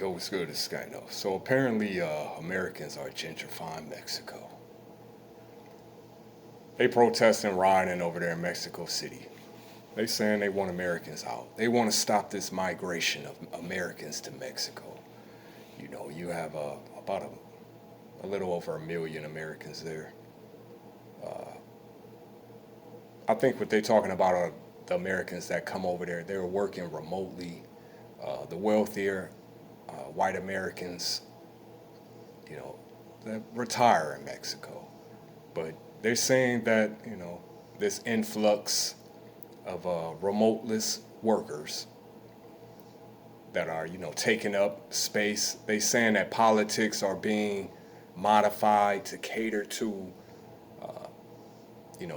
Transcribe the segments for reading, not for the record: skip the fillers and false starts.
Yo, what's good? It's Sky. No. So apparently, Americans are gentrifying Mexico. They protesting rioting over there in Mexico City. They saying they want Americans out. They want to stop this migration of Americans to Mexico. You know, you have about a little over 1 million Americans there. I think what they're talking about are the Americans that come over there. They're working remotely. The wealthier white Americans, you know, that retire in Mexico. But they're saying that, this influx of remoteless workers that are, taking up space, they saying that politics are being modified to cater to,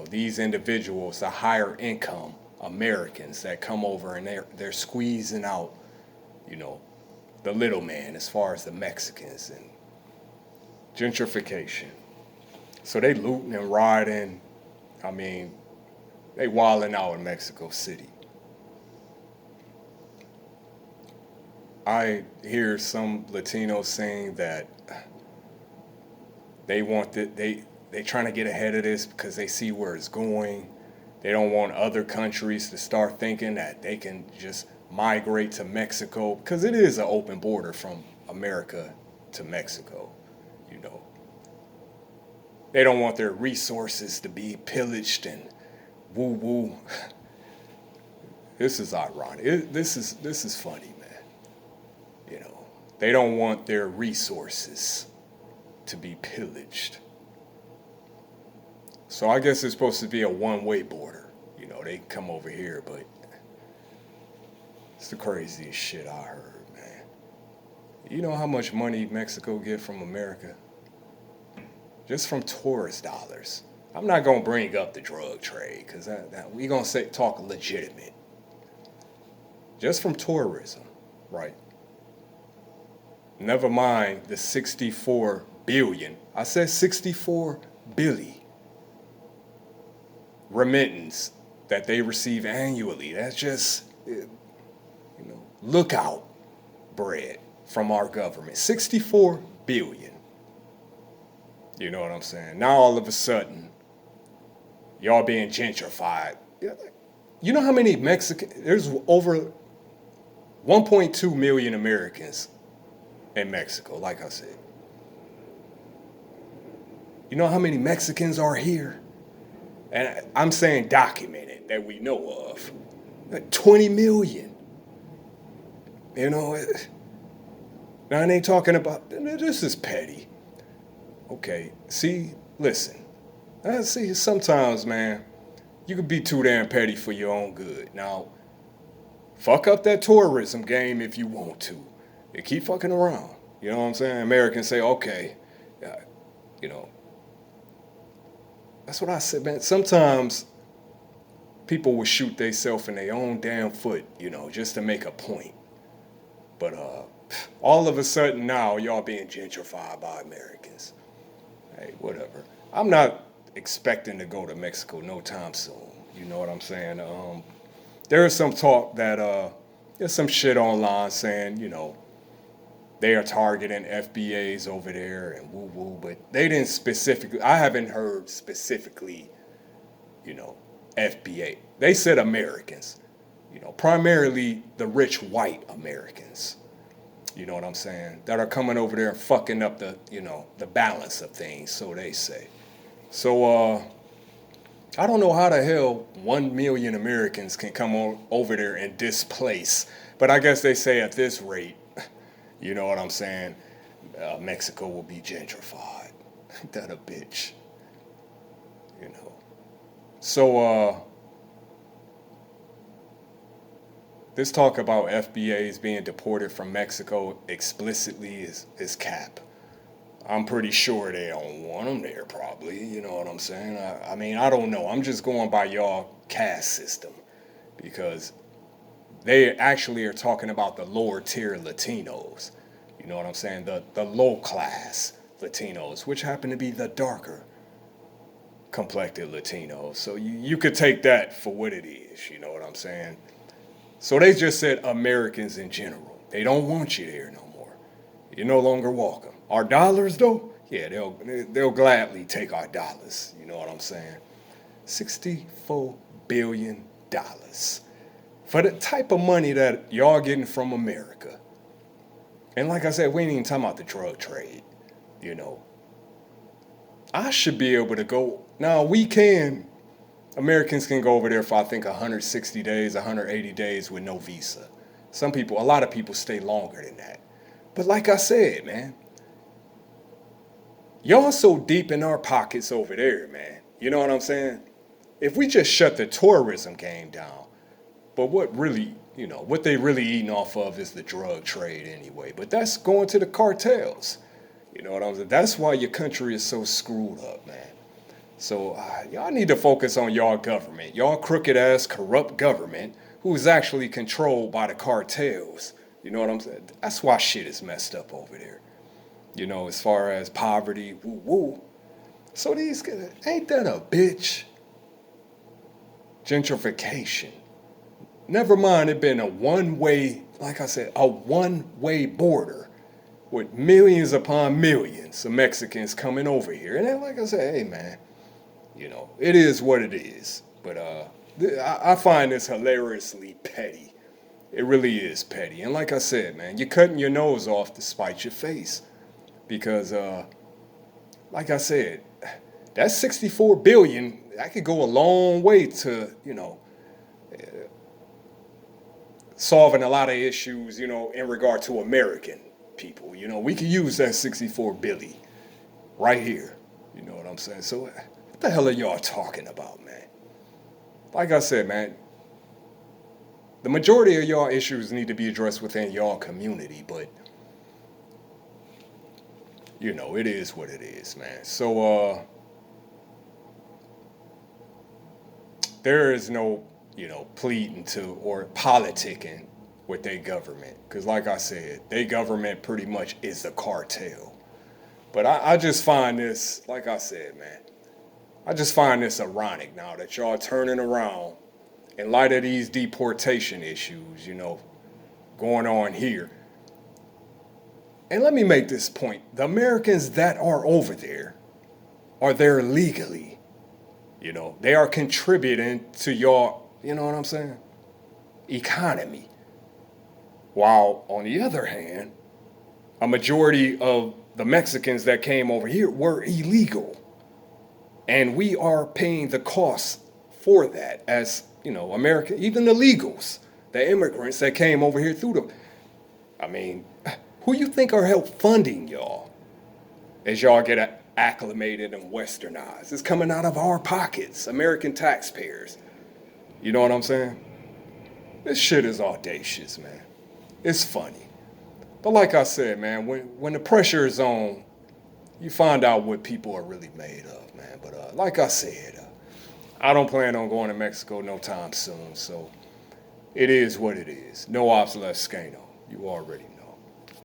these individuals, the higher income Americans that come over and they're squeezing out, you know, the little man as far as the Mexicans and gentrification. So they looting and rioting. I mean, they wilding out in Mexico City. I hear some Latinos saying that they want they trying to get ahead of this because they see where it's going. They don't want other countries to start thinking that they can just migrate to Mexico because it is an open border from America to Mexico, you know. They don't want their resources to be pillaged and woo woo. This is ironic. This is funny, man. You know, they don't want their resources to be pillaged. So I guess it's supposed to be a one-way border. You know, they come over here, but it's the craziest shit I heard, man. You know how much money Mexico get from America? Just from tourist dollars. I'm not gonna bring up the drug trade because we gonna talk legitimate. Just from tourism, right? Never mind the 64 billion. I said 64 billion remittance that they receive annually. That's just, lookout bread from our government. 64 billion. You know what I'm saying? Now all of a sudden, y'all being gentrified. You know how many there's over 1.2 million Americans in Mexico, like I said. You know how many Mexicans are here? And I'm saying documented that we know of. Like 20 million. You know, now I ain't talking about, this is petty. Okay, see, listen. See, sometimes, man, you can be too damn petty for your own good. Now, fuck up that tourism game if you want to. And keep fucking around. You know what I'm saying? Americans say, okay, you know, that's what I said, man. Sometimes people will shoot themselves in their own damn foot, just to make a point. But all of a sudden now, y'all being gentrified by Americans. Hey, whatever. I'm not expecting to go to Mexico no time soon. You know what I'm saying? There is some talk that there's some shit online saying, they are targeting FBAs over there and woo woo, but they didn't specifically. I haven't heard specifically, FBA. They said Americans, primarily the rich white Americans. You know what I'm saying? That are coming over there and fucking up the balance of things, so they say. So I don't know how the hell 1 million Americans can come over there and displace, but I guess they say at this rate. You know what I'm saying? Mexico will be gentrified. That a bitch. So, this talk about FBAs being deported from Mexico explicitly is cap. I'm pretty sure they don't want them there, probably. You know what I'm saying? I mean, I don't know. I'm just going by y'all caste system because they actually are talking about the lower tier Latinos. You know what I'm saying? The low class Latinos, which happen to be the darker complected Latinos. So you could take that for what it is. You know what I'm saying? So they just said Americans in general. They don't want you there no more. You're no longer welcome. Our dollars, though, yeah, they'll gladly take our dollars. You know what I'm saying? $64 billion for the type of money that y'all getting from America. And like I said, we ain't even talking about the drug trade. You know, I should be able to go. Now we can. Americans can go over there for I think 160 days, 180 days with no visa. Some people, a lot of people stay longer than that. But like I said, man, y'all so deep in our pockets over there, man. You know what I'm saying? If we just shut the tourism game down, but what really, what they really eating off of is the drug trade anyway. But that's going to the cartels. You know what I'm saying? That's why your country is so screwed up, man. So y'all need to focus on y'all government. Y'all crooked ass, corrupt government who is actually controlled by the cartels. You know what I'm saying? That's why shit is messed up over there. As far as poverty, woo woo. So these guys, ain't that a bitch? Gentrification. Never mind it being a one-way, like I said, a one-way border with millions upon millions of Mexicans coming over here. And then, like I said, hey man, it is what it is. But I find this hilariously petty. It really is petty. And like I said, man, you're cutting your nose off to spite your face. Because, like I said, that 64 billion, that could go a long way to, solving a lot of issues, in regard to American people. We could use that 64 billion right here. You know what I'm saying? So what the hell are y'all talking about, man? Like I said, man, the majority of y'all issues need to be addressed within y'all community, but it is what it is, man. So there is no, pleading to or politicking with their government. Because like I said, their government pretty much is a cartel. But I just find this, like I said, man, I just find this ironic now that y'all turning around in light of these deportation issues, going on here. And let me make this point. The Americans that are over there are there legally. They are contributing to your, you know what I'm saying, economy. While on the other hand, a majority of the Mexicans that came over here were illegal. And we are paying the cost for that as, American, even the legals, the immigrants that came over here through who you think are help funding y'all as y'all get acclimated and westernized? It's coming out of our pockets, American taxpayers. You know what I'm saying? This shit is audacious, man. It's funny. But like I said, man, when the pressure is on, you find out what people are really made of, man. But like I said, I don't plan on going to Mexico no time soon. So it is what it is. No ops left, Scano. You already know.